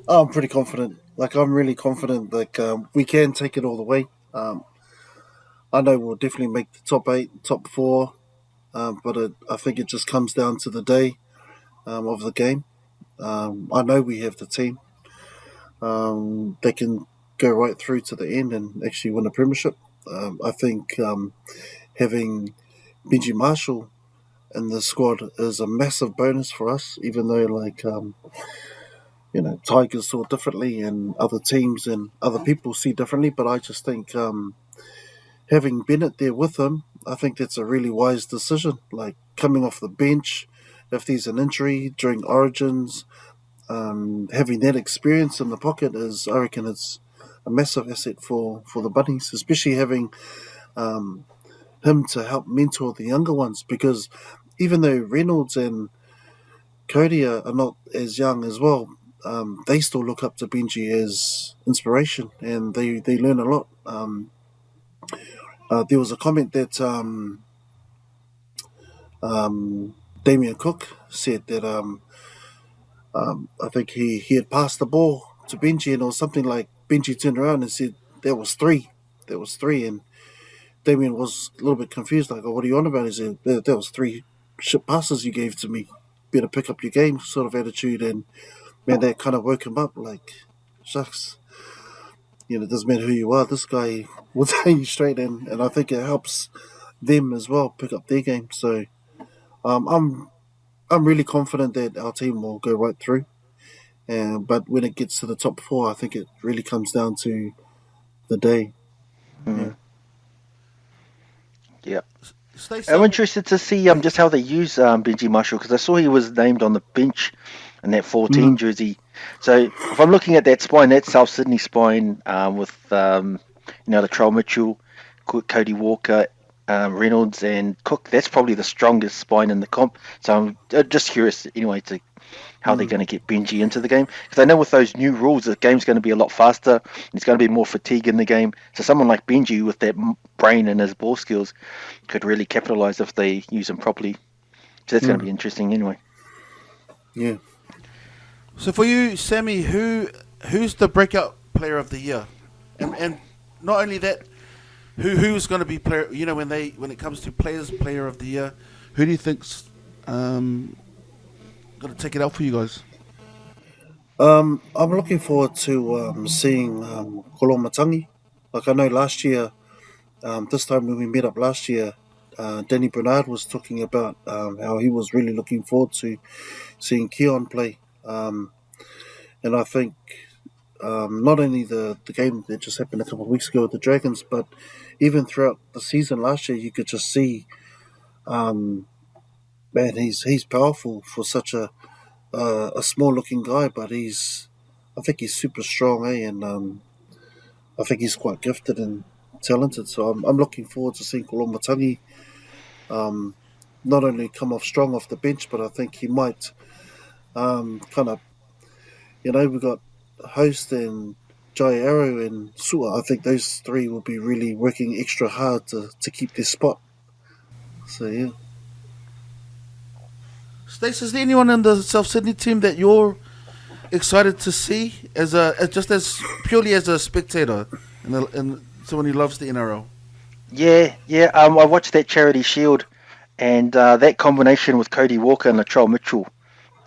I'm pretty confident. Like I'm really confident. Like we can take it all the way. I know we'll definitely make the top eight, top four. I think it just comes down to the day of the game. I know we have the team. They can go right through to the end and actually win a premiership. I think having Benji Marshall in the squad is a massive bonus for us. Even though Tigers saw differently and other teams and other people see differently, but I just think having Bennett there with him, I think that's a really wise decision. Like coming off the bench, if there's an injury during Origins, having that experience in the pocket is, I reckon, it's a massive asset for the Bunnies, especially having um, him to help mentor the younger ones. Because even though Reynolds and Cody are not as young as well, they still look up to Benji as inspiration, and they learn a lot. There was a comment that Damien Cook said that I think he had passed the ball to Benji, and it was something like Benji turned around and said, "There was three. There was three." And Damien was a little bit confused, like, "Oh, what are you on about?" He said, "There was three shit passes you gave to me. Better pick up your game," sort of attitude. And man, that kind of woke him up. Like, shucks, it doesn't matter who you are. This guy will take you straight in, and I think it helps them as well pick up their game. So um, I'm I'm really confident that our team will go right through. But when it gets to the top four, I think it really comes down to the day. Mm. Yeah. Yeah. Stacey, I'm interested to see just how they use Benji Marshall because I saw he was named on the bench in that 14 Mm. jersey. So if I'm looking at that spine, that South Sydney spine with Latrell Mitchell, Cody Walker, Reynolds, and Cook, that's probably the strongest spine in the comp. So I'm just curious anyway to how they're Mm. going to get Benji into the game because I know with those new rules the game's going to be a lot faster. There's going to be more fatigue in the game. So someone like Benji with that brain and his ball skills could really capitalize if they use him properly. So that's going to Mm. be interesting anyway. Yeah. so for you, Sammy, who's the breakout player of the year, and not only that, who's going to be player? When it comes to player of the year, who do you think's going to take it out for you guys? I'm looking forward to seeing Kolomatangi. Like I know last year, this time when we met up last year, Danny Bernard was talking about how he was really looking forward to seeing Keon play. And I think not only the game that just happened a couple of weeks ago with the Dragons, but even throughout the season last year, you could just see, um, man, he's powerful for such a small looking guy, but I think he's super strong, and I think he's quite gifted and talented. So I'm looking forward to seeing Kolomatangi um, not only come off strong off the bench, but I think he might kind of, we've got Host and Jai Arrow and Sua. I think those three will be really working extra hard to keep their spot. So, yeah. Stace, is there anyone in the South Sydney team that you're excited to see as purely as a spectator and someone who loves the NRL? Yeah, yeah. I watched that Charity Shield, and that combination with Cody Walker and Latrell Mitchell,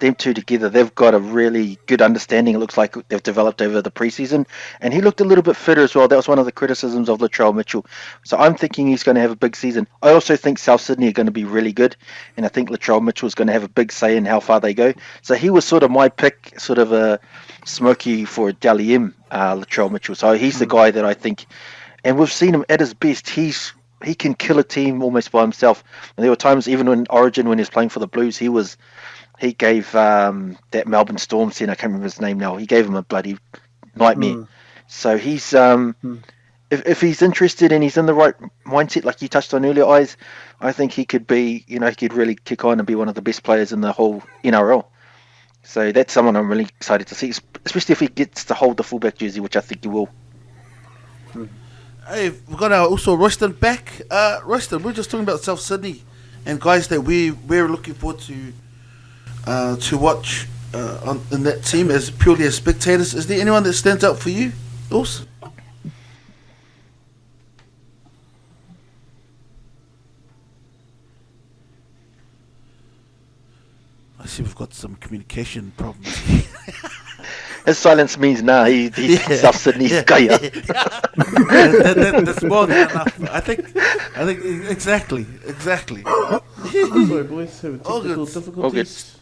them two together, they've got a really good understanding. It looks like they've developed over the preseason, and he looked a little bit fitter as well. That was one of the criticisms of Latrell Mitchell. So I'm thinking he's going to have a big season. I also think South Sydney are going to be really good, and I think Latrell Mitchell is going to have a big say in how far they go. So he was sort of my pick, sort of a smoky for Dally M, Latrell Mitchell. So he's the Mm. guy that I think, and we've seen him at his best. He can kill a team almost by himself. And there were times, even in Origin, when he was playing for the Blues, he gave that Melbourne Storm center, I can't remember his name now. He gave him a bloody nightmare. Mm. So he's Mm. if he's interested and he's in the right mindset, like you touched on earlier, eyes, I think he could be, he could really kick on and be one of the best players in the whole NRL. So that's someone I'm really excited to see, especially if he gets to hold the fullback jersey, which I think he will. Mm. Hey, we've got also Royston back. Royston, we're just talking about South Sydney and guys that we're looking forward to watch in that team as purely as spectators. Is there anyone that stands out for you, also? I see we've got some communication problems. His silence means he's South Sydney's guy. That's more than enough. I think exactly. Sorry, boys, having All technical good. difficulties.